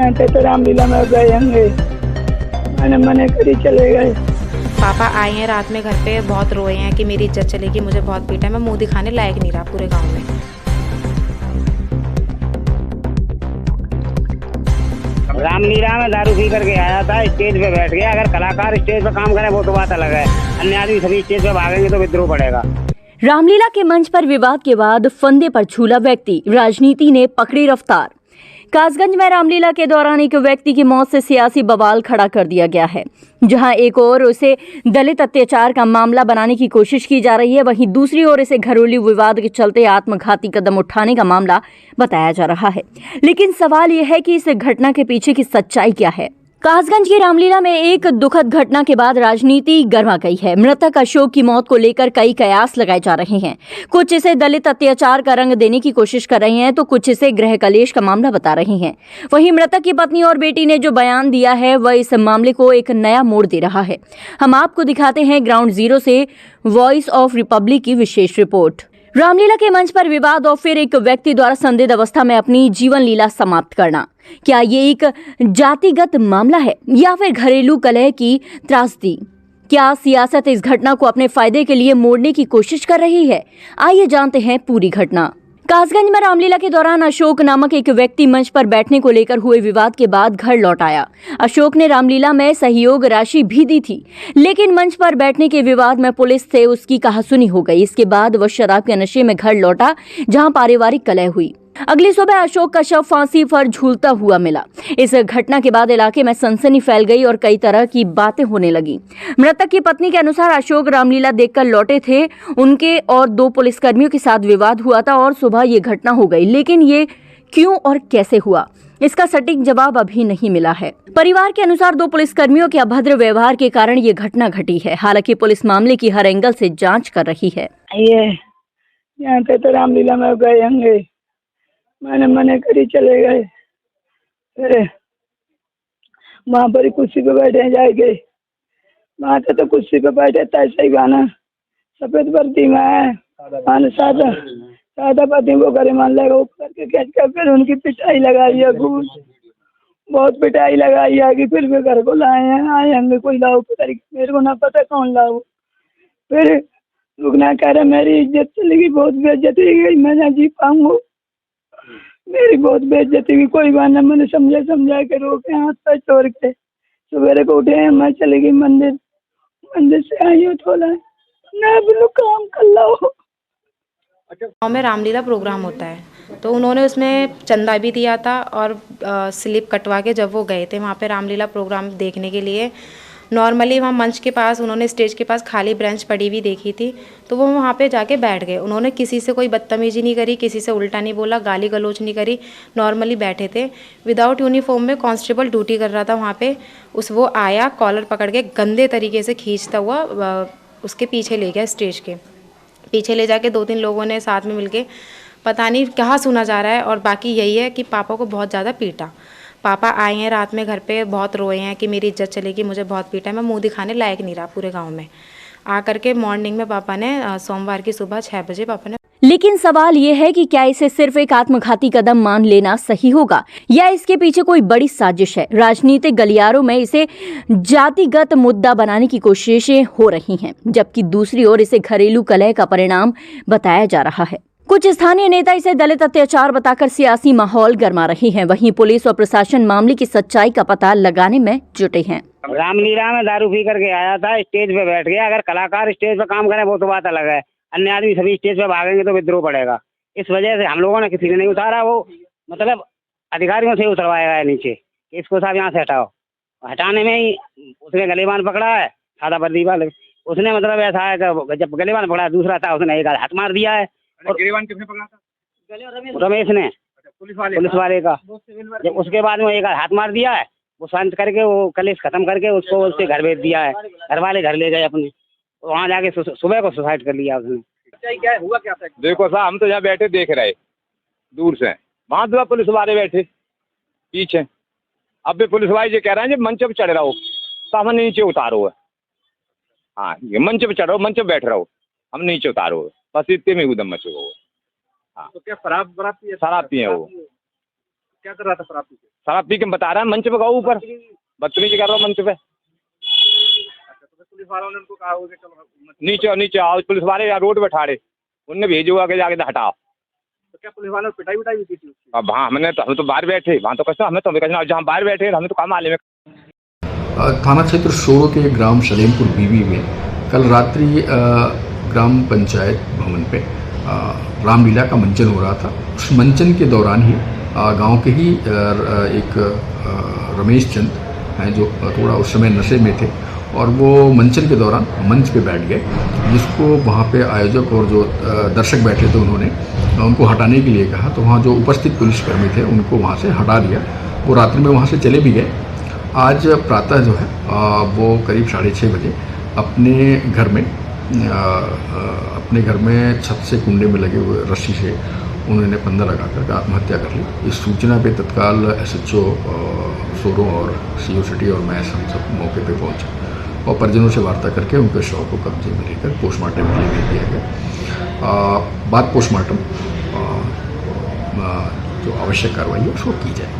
यहाँ थे तो रामलीला में गए होंगे, मैंने मने करी चले गए। पापा आए हैं रात में घर पे, बहुत रोए हैं कि मेरी इज्जत चलेगी, मुझे बहुत पीटा है, मैं मुंह दिखाने लायक नहीं रहा पूरे गांव में। रामलीला में दारू पी करके आया था, स्टेज पे बैठ गया। अगर कलाकार स्टेज पे काम करें वो तो बात अलग है, अन्य आदमी सभी स्टेज पे भागेंगे तो विद्रोह पड़ेगा। रामलीला के मंच पर विवाद के बाद फंदे पर झूला व्यक्ति, राजनीति ने पकड़ी रफ्तार। कासगंज में रामलीला के दौरान एक व्यक्ति की मौत से सियासी बवाल खड़ा कर दिया गया है। जहां एक ओर उसे दलित अत्याचार का मामला बनाने की कोशिश की जा रही है, वहीं दूसरी ओर इसे घरेलू विवाद के चलते आत्मघाती कदम उठाने का मामला बताया जा रहा है। लेकिन सवाल यह है कि इस घटना के पीछे की सच्चाई क्या है। कासगंज की रामलीला में एक दुखद घटना के बाद राजनीति गर्मा गई है। मृतक अशोक की मौत को लेकर कई कयास लगाए जा रहे हैं। कुछ इसे दलित अत्याचार का रंग देने की कोशिश कर रहे हैं तो कुछ इसे गृह कलेश का मामला बता रहे हैं। वहीं मृतक की पत्नी और बेटी ने जो बयान दिया है वह इस मामले को एक नया मोड़ दे रहा है। हम आपको दिखाते हैं ग्राउंड जीरो से वॉइस ऑफ रिपब्लिक की विशेष रिपोर्ट। रामलीला के मंच पर विवाद और फिर एक व्यक्ति द्वारा संदिग्ध अवस्था में अपनी जीवन लीला समाप्त करना, क्या ये एक जातिगत मामला है या फिर घरेलू कलह की त्रासदी? क्या सियासत इस घटना को अपने फायदे के लिए मोड़ने की कोशिश कर रही है? आइए जानते हैं पूरी घटना। कासगंज में रामलीला के दौरान अशोक नामक एक व्यक्ति मंच पर बैठने को लेकर हुए विवाद के बाद घर लौट आया। अशोक ने रामलीला में सहयोग राशि भी दी थी, लेकिन मंच पर बैठने के विवाद में पुलिस से उसकी कहासुनी हो गई। इसके बाद वह शराब के नशे में घर लौटा, जहां पारिवारिक कलह हुई। अगली सुबह अशोक का शव फांसी पर झूलता हुआ मिला। इस घटना के बाद इलाके में सनसनी फैल गई और कई तरह की बातें होने लगी। मृतक की पत्नी के अनुसार अशोक रामलीला देखकर लौटे थे, उनके और 2 पुलिसकर्मियों के साथ विवाद हुआ था और सुबह ये घटना हो गई। लेकिन ये क्यों और कैसे हुआ, इसका सटीक जवाब अभी नहीं मिला है। परिवार के अनुसार 2 पुलिसकर्मियों के अभद्र व्यवहार के कारण ये घटना घटी है। हालांकि पुलिस मामले की हर एंगल से जांच कर रही है। ये यहाँ थे तो रामलीला में गए होंगे, मैंने मने करी चले गए। फिर वहाँ पर कुर्सी पे बैठे जाएंगे, वहाँ तो कुर्सी पे बैठे तैसे ही गाना सफेद वर्दी में है, सादा सादा पति वो करे मान लगा वो करके खींच कर फिर उनकी पिटाई लगाई है, खूब बहुत पिटाई लगाई है कि फिर भी घर को लाए हैं, आए होंगे कोई लाओ करके, मेरे को ना पता कौन लाओ। फिर रुकना कह रहे मेरी इज्जत चलेगी, बहुत बेइज्जती गई, मैं ना जी पाऊंगा, मेरी बहुत बेइज्जती की। कोई बात ना, मैंने समझा के रोके, हाथ पैर तोड़ के सवेरे को उठे हैं, मैं चली गई मंदिर से आई हूँ, थोड़ा ना बोलो काम कर लो। गाँव में रामलीला प्रोग्राम होता है तो उन्होंने उसमें चंदा भी दिया था और स्लिप कटवा के जब वो गए थे वहाँ पे रामलीला प्रोग्राम देखने के लिए, नॉर्मली वहाँ मंच के पास उन्होंने स्टेज के पास खाली ब्रेंच पड़ी हुई देखी थी तो वो वहाँ पे जाके बैठ गए। उन्होंने किसी से कोई बदतमीजी नहीं करी, किसी से उल्टा नहीं बोला, गाली गलौज नहीं करी, नॉर्मली बैठे थे। विदाउट यूनिफॉर्म में कांस्टेबल ड्यूटी कर रहा था वहाँ पे, वो आया कॉलर पकड़ के गंदे तरीके से खींचता हुआ उसके पीछे ले गया, स्टेज के पीछे ले जाके 2-3 लोगों ने साथ में मिलके पता नहीं क्या सुना जा रहा है। और बाकी यही है कि पापा को बहुत ज़्यादा पीटा। पापा आए हैं रात में घर पे, बहुत रोए हैं कि मेरी इज्जत चलेगी, मुझे बहुत पीटा है, मैं मुंह दिखाने लायक नहीं रहा पूरे गांव में। आ करके मॉर्निंग में पापा ने सोमवार की सुबह 6 बजे पापा ने। लेकिन सवाल ये है कि क्या इसे सिर्फ एक आत्मघाती कदम मान लेना सही होगा या इसके पीछे कोई बड़ी साजिश है। राजनीतिक गलियारों में इसे जातिगत मुद्दा बनाने की कोशिशें हो रही हैं, जबकि दूसरी ओर इसे घरेलू कलह का परिणाम बताया जा रहा है। कुछ स्थानीय नेता इसे दलित अत्याचार बताकर सियासी माहौल गरमा रहे हैं। वहीं पुलिस और प्रशासन मामले की सच्चाई का पता लगाने में जुटे हैं। रामलीला में दारू पी करके आया था, स्टेज पे बैठ गया। अगर कलाकार स्टेज पे काम करें वो तो बात अलग है, अन्य आदमी सभी स्टेज पे भागेंगे तो विद्रोह पड़ेगा। इस वजह से हम लोगों ने किसी ने नहीं उतारा, वो मतलब अधिकारियों से उतरवाया गया नीचे कि इसको साहब यहाँ से हटाओ। हटाने में ही उसने गलेबान पकड़ा है, सादा वर्दी वाले, उसने मतलब ऐसा है कि जब गलेबान पकड़ा दूसरा था उसने एक हाथ मार दिया है। और गलेबान किसने पकड़ा था? रमेश ने, पुलिस वाले का। जब उसके बाद में एक हाथ मार दिया है, वो शांत करके वो कलेश खत्म करके उसको उसके घर भेज दिया है। घर वाले घर ले गए अपने, तो वहाँ जाके सुबह को सुसाइड कर लिया उसने। क्या हुआ क्या था? देखो साहब, हम तो यहाँ बैठे देख रहे दूर से, वहाँ 2 पुलिस वाले बैठे पीछे। अब भी पुलिस वाले ये कह रहे हैं जब मंच पे चढ़ रहा हो तो हमें नीचे उतारो है। हाँ, ये मंच पे चढ़ो, मंच पे बैठ रहा हो, हम नीचे उतारो है, बस इतने में उदम मचे हो। हाँ, तो क्या शराब पिए? शराब पिए वो। क्या कर रहा था शराब पी के? शराब पी के बता रहा है मंच पे गया ऊपर, बदतमीजी कर रहा हूँ मंच पे। अच्छा, तो फिर पुलिस वालों ने उनको कहा होगा कि चलो नीचे नीचे आओ, पुलिस वाले यहाँ रोड पे ठाड़े, उनने भेजो आगे जाके हटाओ। तो क्या पुलिस वालों ने पिटाई उठाई भी की थी उसकी? अब हाँ हम तो बाहर बैठे, वहाँ तो कैसे हमें तो जहाँ बाहर बैठे हमें तो काम मालूम है। थाना क्षेत्र सोरो के ग्राम सलेमपुर बीवी में कल रात्रि ग्राम पंचायत भवन पे रामलीला का मंचन हो रहा था। उस मंचन के दौरान ही गांव के ही एक रमेश चंद हैं जो थोड़ा उस समय नशे में थे और वो मंचन के दौरान मंच पे बैठ गए, जिसको वहाँ पे आयोजक और जो दर्शक बैठे थे उन्होंने उनको हटाने के लिए कहा। तो वहाँ जो उपस्थित पुलिसकर्मी थे उनको वहाँ से हटा दिया। वो रात्रि में वहाँ से चले भी गए। आज प्रातः जो है वो करीब 6:30 बजे अपने घर में छत से कुंडे में लगे हुए रस्सी से उन्होंने फंदा लगा कर आत्महत्या कर ली। इस सूचना पे तत्काल SHO सोरो और CO सिटी और मैं हम सब मौके पे पहुंचे और परिजनों से वार्ता करके उनके शव को कब्जे में लेकर पोस्टमार्टम के लिए भेज दिया गया। बाद पोस्टमार्टम जो आवश्यक कार्रवाई है उसको की जाए।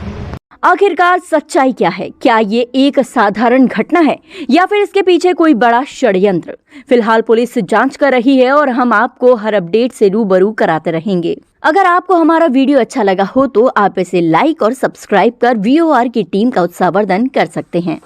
आखिरकार सच्चाई क्या है? क्या ये एक साधारण घटना है या फिर इसके पीछे कोई बड़ा षड्यंत्र? फिलहाल पुलिस जांच कर रही है और हम आपको हर अपडेट से रूबरू कराते रहेंगे। अगर आपको हमारा वीडियो अच्छा लगा हो तो आप इसे लाइक और सब्सक्राइब कर VOR की टीम का उत्साहवर्धन कर सकते हैं।